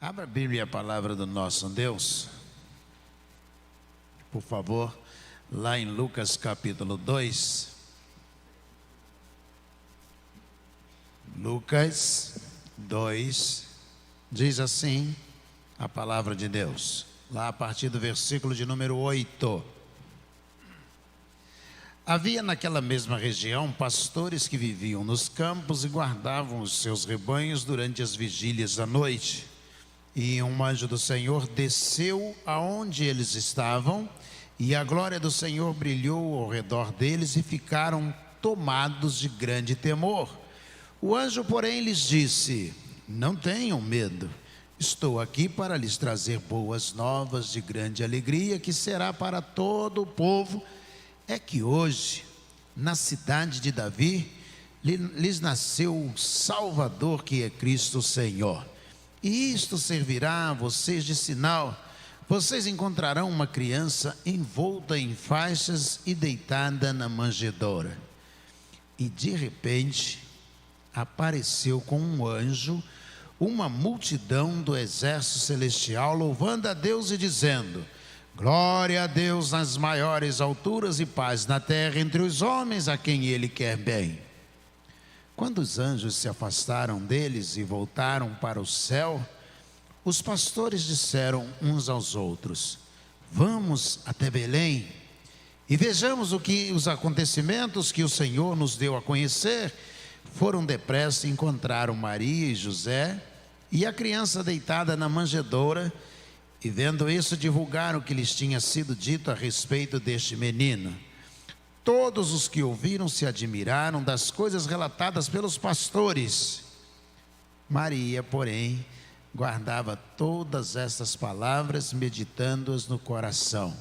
Abra a Bíblia e a palavra do nosso Deus, por favor, lá em Lucas capítulo 2. Lucas 2, diz assim a palavra de Deus, lá a partir do versículo de número 8. Havia naquela mesma região pastores que viviam nos campos e guardavam os seus rebanhos durante as vigílias da noite. E um anjo do Senhor desceu aonde eles estavam, e a glória do Senhor brilhou ao redor deles e ficaram tomados de grande temor. O anjo, porém, lhes disse: não tenham medo, estou aqui para lhes trazer boas novas de grande alegria, que será para todo o povo. É que hoje, na cidade de Davi, lhes nasceu um Salvador, que é Cristo Senhor. E isto servirá a vocês de sinal: vocês encontrarão uma criança envolta em faixas e deitada na manjedoura. E de repente apareceu com um anjo uma multidão do exército celestial, louvando a Deus e dizendo: glória a Deus nas maiores alturas e paz na terra entre os homens a quem Ele quer bem. Quando os anjos se afastaram deles e voltaram para o céu, os pastores disseram uns aos outros: vamos até Belém e vejamos os acontecimentos que o Senhor nos deu a conhecer. Foram depressa e encontraram Maria e José e a criança deitada na manjedoura, e vendo isso divulgaram o que lhes tinha sido dito a respeito deste menino. Todos os que ouviram se admiraram das coisas relatadas pelos pastores. Maria, porém, guardava todas estas palavras, meditando-as no coração.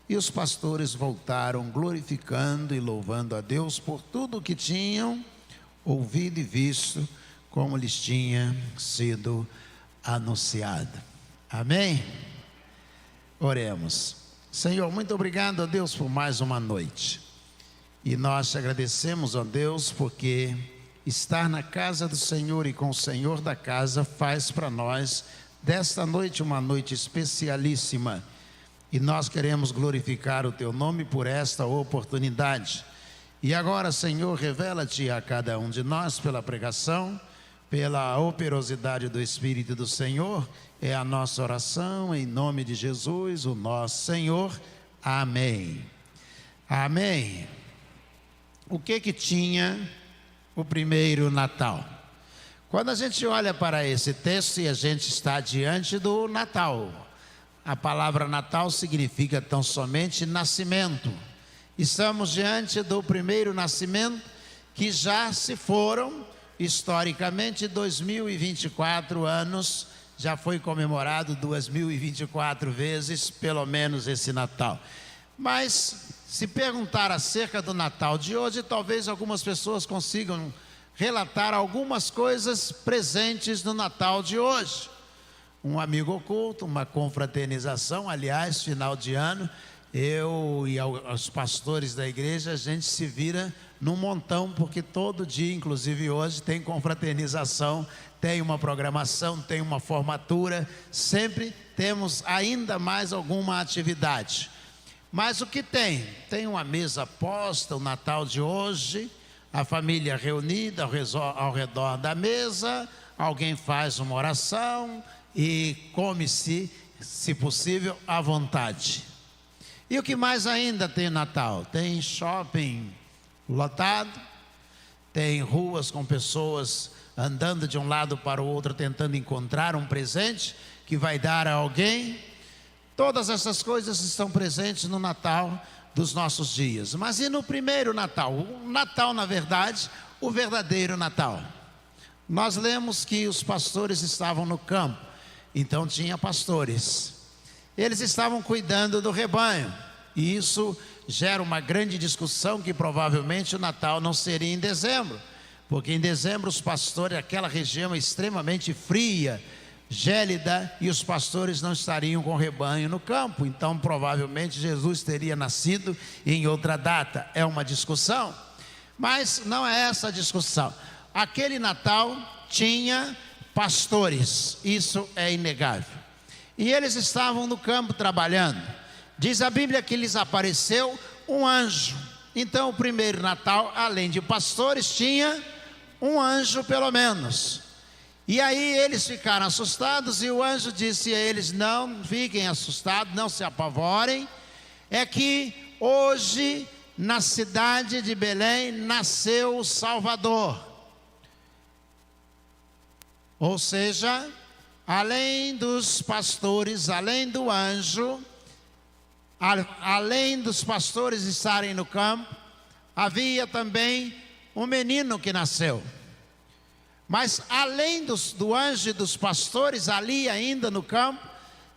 E os pastores voltaram glorificando e louvando a Deus por tudo o que tinham ouvido e visto, como lhes tinha sido anunciado. Amém? Oremos. Senhor, muito obrigado a Deus por mais uma noite. E nós te agradecemos, ó Deus, porque estar na casa do Senhor e com o Senhor da casa faz para nós desta noite uma noite especialíssima. E nós queremos glorificar o teu nome por esta oportunidade. E agora, Senhor, revela-te a cada um de nós pela pregação, pela operosidade do Espírito do Senhor. É a nossa oração em nome de Jesus, o nosso Senhor. Amém. Amém. O que tinha o primeiro Natal? Quando a gente olha para esse texto e a gente está diante do Natal, a palavra Natal significa tão somente nascimento. Estamos diante do primeiro nascimento, que já se foram, historicamente, 2024 anos, já foi comemorado 2024 vezes, pelo menos esse Natal. Mas, se perguntar acerca do Natal de hoje, talvez algumas pessoas consigam relatar algumas coisas presentes no Natal de hoje. Um amigo oculto, uma confraternização, aliás, final de ano, eu e os pastores da igreja, a gente se vira num montão, porque todo dia, inclusive hoje, tem confraternização, tem uma programação, tem uma formatura, sempre temos ainda mais alguma atividade. Mas o que tem? Tem uma mesa posta, o Natal de hoje, a família reunida ao redor da mesa, alguém faz uma oração e come-se, se possível, à vontade. E o que mais ainda tem Natal? Tem shopping lotado, tem ruas com pessoas andando de um lado para o outro, tentando encontrar um presente que vai dar a alguém. Todas essas coisas estão presentes no Natal dos nossos dias. Mas e no primeiro Natal? O Natal, na verdade, o verdadeiro Natal. Nós lemos que os pastores estavam no campo, então tinha pastores. Eles estavam cuidando do rebanho, e isso gera uma grande discussão, que provavelmente o Natal não seria em dezembro, porque em dezembro os pastores, aquela região é extremamente fria, gélida, e os pastores não estariam com o rebanho no campo, então provavelmente Jesus teria nascido em outra data. É uma discussão, mas não é essa a discussão. Aquele Natal tinha pastores, isso é inegável. E eles estavam no campo trabalhando. Diz a Bíblia que lhes apareceu um anjo. Então o primeiro Natal, além de pastores, tinha um anjo pelo menos. E aí eles ficaram assustados e o anjo disse a eles: não fiquem assustados, não se apavorem. É que hoje na cidade de Belém nasceu o Salvador. Ou seja, além dos pastores, além do anjo, além dos pastores estarem no campo, havia também um menino que nasceu. Mas além do anjo e dos pastores, ali ainda no campo,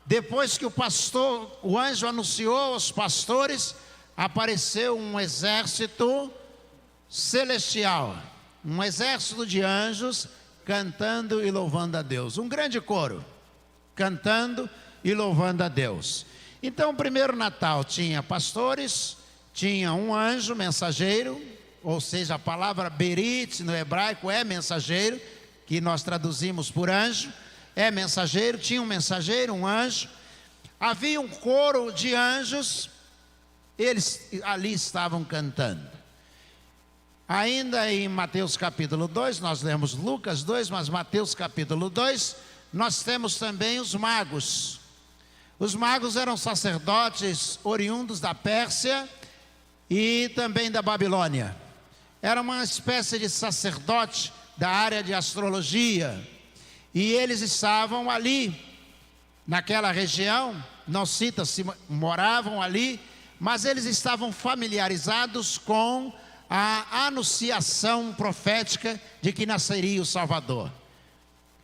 depois que o anjo anunciou aos pastores, apareceu um exército celestial, um exército de anjos cantando e louvando a Deus, um grande coro, cantando e louvando a Deus. Então o primeiro Natal tinha pastores, tinha um anjo mensageiro, ou seja, a palavra berit no hebraico é mensageiro, que nós traduzimos por anjo, é mensageiro, tinha um mensageiro, um anjo, havia um coro de anjos, eles ali estavam cantando. Ainda em Mateus capítulo 2, nós lemos Lucas 2, mas Mateus capítulo 2, nós temos também os magos. Os magos eram sacerdotes oriundos da Pérsia e também da Babilônia. Era uma espécie de sacerdote da área de astrologia. E eles estavam ali, naquela região, não cita se moravam ali, mas eles estavam familiarizados com a anunciação profética de que nasceria o Salvador.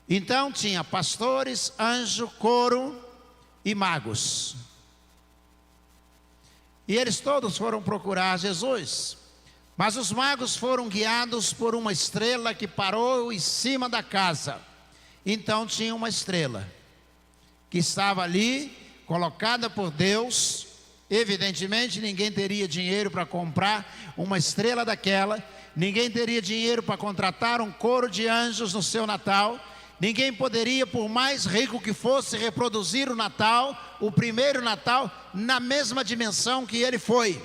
Então tinha pastores, anjo, coro e magos. E eles todos foram procurar Jesus. Mas os magos foram guiados por uma estrela que parou em cima da casa. Então tinha uma estrela que estava ali, colocada por Deus. Evidentemente ninguém teria dinheiro para comprar uma estrela daquela, ninguém teria dinheiro para contratar um coro de anjos no seu Natal, ninguém poderia, por mais rico que fosse, reproduzir o Natal, o primeiro Natal, na mesma dimensão que ele foi,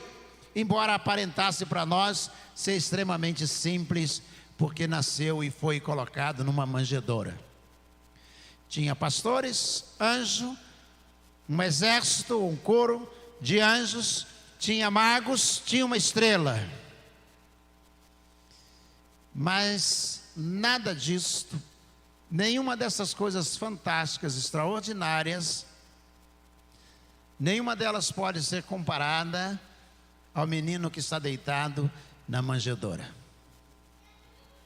embora aparentasse para nós ser extremamente simples, porque nasceu e foi colocado numa manjedoura. Tinha pastores, anjo, um exército, um coro de anjos, tinha magos, tinha uma estrela. Mas nada disto, nenhuma dessas coisas fantásticas, extraordinárias, nenhuma delas pode ser comparada ao menino que está deitado na manjedoura.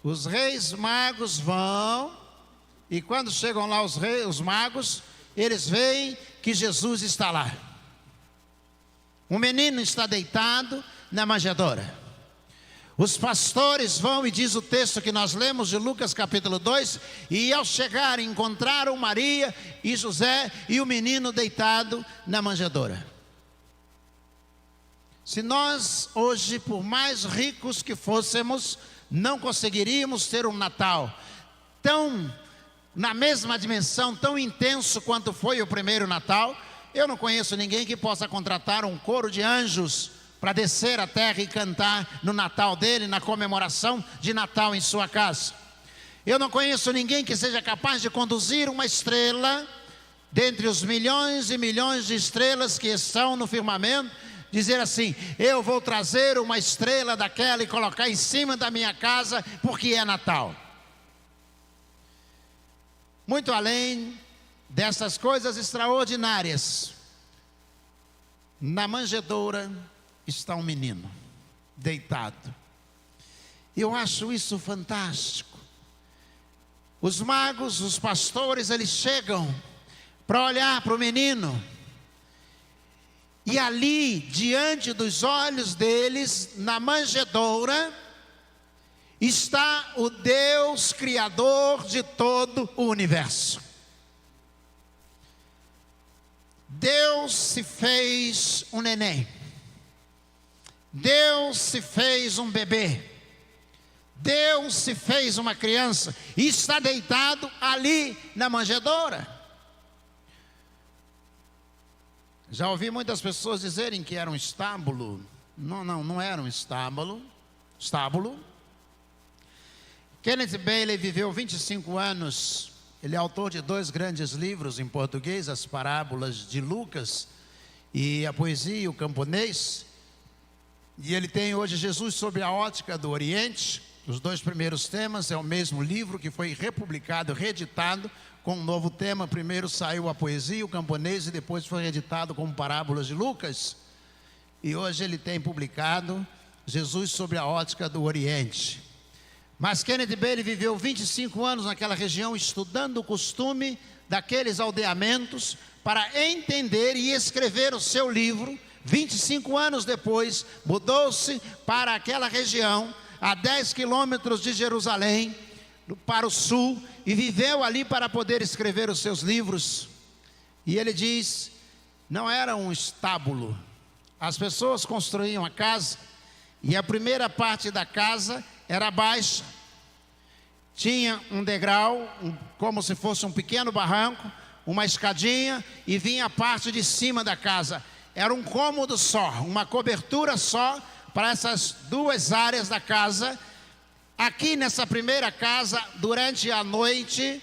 Os reis magos vão, e quando chegam lá os magos, eles veem que Jesus está lá. O menino está deitado na manjedoura. Os pastores vão, e diz o texto que nós lemos de Lucas capítulo 2, e ao chegar encontraram Maria e José e o menino deitado na manjedoura. Se nós hoje, por mais ricos que fôssemos, não conseguiríamos ter um Natal tão, na mesma dimensão, tão intenso quanto foi o primeiro Natal, eu não conheço ninguém que possa contratar um coro de anjos para descer à terra e cantar no Natal dele, na comemoração de Natal em sua casa. Eu não conheço ninguém que seja capaz de conduzir uma estrela, dentre os milhões e milhões de estrelas que estão no firmamento, dizer assim: eu vou trazer uma estrela daquela e colocar em cima da minha casa, porque é Natal. Muito além dessas coisas extraordinárias, na manjedoura está um menino deitado. Eu acho isso fantástico. Os magos, os pastores, eles chegam para olhar para o menino, e ali, diante dos olhos deles, na manjedoura, está o Deus Criador de todo o universo. Deus se fez um neném. Deus se fez um bebê. Deus se fez uma criança e está deitado ali na manjedoura. Já ouvi muitas pessoas dizerem que era um estábulo. Não era um estábulo. Kenneth Bailey viveu 25 anos. Ele é autor de 2 grandes livros em português, as parábolas de Lucas e a poesia e o camponês. E ele tem hoje Jesus sob a ótica do Oriente. Os 2 primeiros temas é o mesmo livro que foi republicado, reeditado com um novo tema. Primeiro saiu a poesia e o camponês e depois foi reeditado como parábolas de Lucas. E hoje ele tem publicado Jesus sob a ótica do Oriente. Mas Kenneth Bailey viveu 25 anos naquela região estudando o costume daqueles aldeamentos para entender e escrever o seu livro. 25 anos depois, mudou-se para aquela região, a 10 quilômetros de Jerusalém, para o sul, e viveu ali para poder escrever os seus livros. E ele diz, não era um estábulo. As pessoas construíam a casa, e a primeira parte da casa era baixa. Tinha um degrau, como se fosse um pequeno barranco, uma escadinha, e vinha a parte de cima da casa. Era um cômodo só, uma cobertura só para essas 2 áreas da casa. Aqui nessa primeira casa, durante a noite,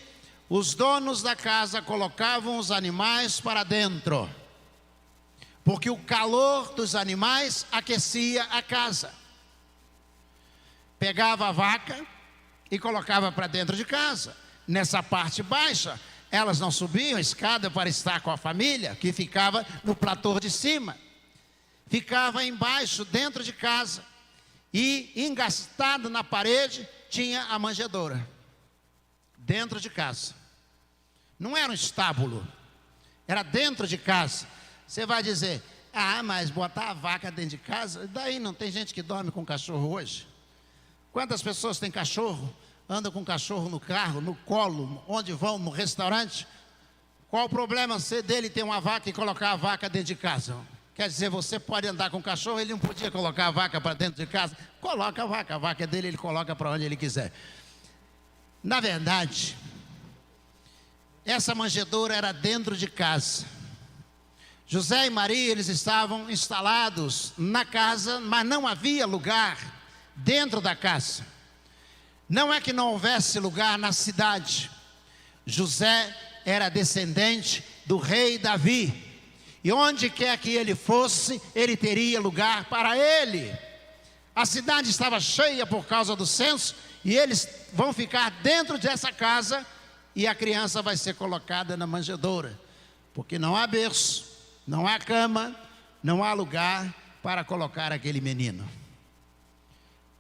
os donos da casa colocavam os animais para dentro, porque o calor dos animais aquecia a casa. Pegava a vaca e colocava para dentro de casa. Nessa parte baixa, elas não subiam a escada para estar com a família, que ficava no platô de cima. Ficava embaixo, dentro de casa. E engastado na parede, tinha a manjedoura. Dentro de casa. Não era um estábulo. Era dentro de casa. Você vai dizer, mas botar a vaca dentro de casa? Daí não tem gente que dorme com cachorro hoje? Quantas pessoas têm cachorro? Andam com cachorro no carro, no colo, onde vão, no restaurante? Qual o problema dele ter uma vaca e colocar a vaca dentro de casa? Quer dizer, você pode andar com o cachorro, ele não podia colocar a vaca para dentro de casa? Coloca a vaca é dele, ele coloca para onde ele quiser. Na verdade, essa manjedoura era dentro de casa. José e Maria, eles estavam instalados na casa, mas não havia lugar dentro da casa. Não é que não houvesse lugar na cidade. José era descendente do rei Davi. E onde quer que ele fosse, ele teria lugar para ele. A cidade estava cheia por causa do censo, e eles vão ficar dentro dessa casa, e a criança vai ser colocada na manjedoura, porque não há berço, não há cama, não há lugar para colocar aquele menino.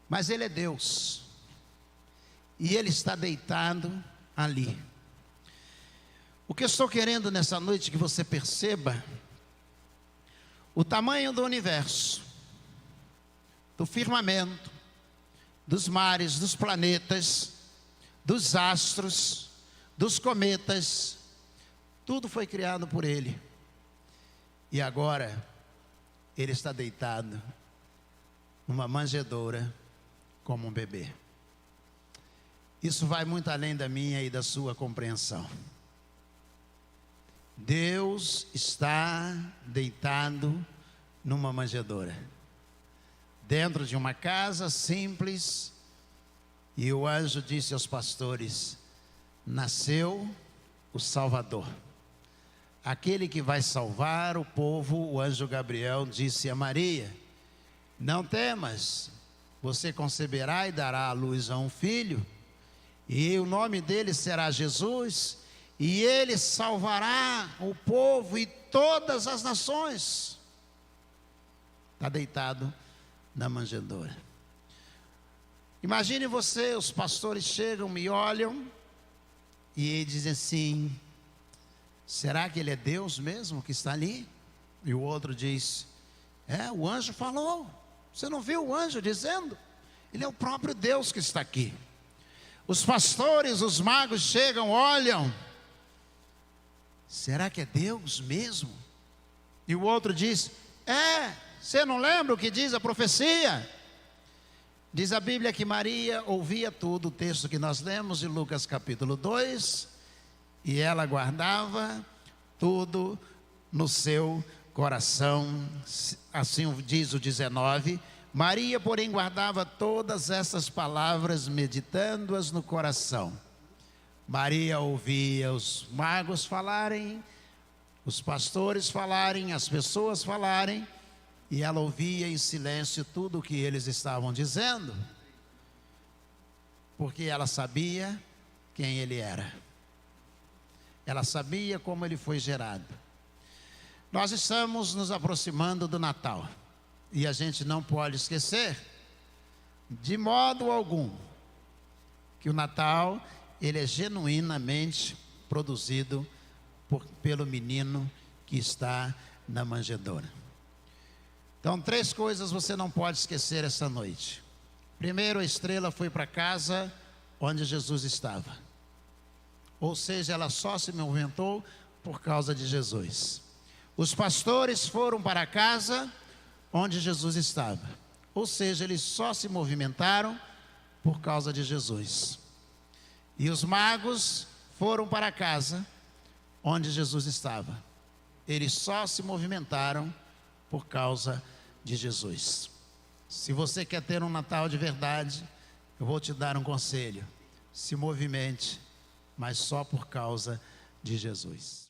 Mas ele é Deus, e ele está deitado ali. O que eu estou querendo nessa noite que você perceba o tamanho do universo, do firmamento, dos mares, dos planetas, dos astros, dos cometas. Tudo foi criado por ele. E agora ele está deitado numa manjedoura como um bebê. Isso vai muito além da minha e da sua compreensão. Deus está deitado numa manjedoura, dentro de uma casa simples, e o anjo disse aos pastores: nasceu o Salvador, aquele que vai salvar o povo. O anjo Gabriel disse a Maria: não temas, você conceberá e dará à luz a um filho, e o nome dele será Jesus, e ele salvará o povo e todas as nações. Está deitado na manjedoura. Imagine você, os pastores chegam, me olham e dizem assim: será que ele é Deus mesmo que está ali? E o outro diz: o anjo falou. Você não viu o anjo dizendo? Ele é o próprio Deus que está aqui. Os pastores, os magos chegam, olham: será que é Deus mesmo? E o outro diz: você não lembra o que diz a profecia? Diz a Bíblia que Maria ouvia tudo, o texto que nós lemos de Lucas capítulo 2, e ela guardava tudo no seu coração, assim diz o 19. Maria, porém, guardava todas essas palavras, meditando-as no coração. Maria ouvia os magos falarem, os pastores falarem, as pessoas falarem, e ela ouvia em silêncio tudo o que eles estavam dizendo, porque ela sabia quem ele era. Ela sabia como ele foi gerado. Nós estamos nos aproximando do Natal, e a gente não pode esquecer, de modo algum, que o Natal, ele é genuinamente produzido pelo menino que está na manjedoura. Então, 3 coisas você não pode esquecer essa noite. Primeiro, a estrela foi para a casa onde Jesus estava. Ou seja, ela só se movimentou por causa de Jesus. Os pastores foram para a casa onde Jesus estava. Ou seja, eles só se movimentaram por causa de Jesus. E os magos foram para a casa onde Jesus estava. Eles só se movimentaram por causa de Jesus. Se você quer ter um Natal de verdade, eu vou te dar um conselho: se movimente, mas só por causa de Jesus.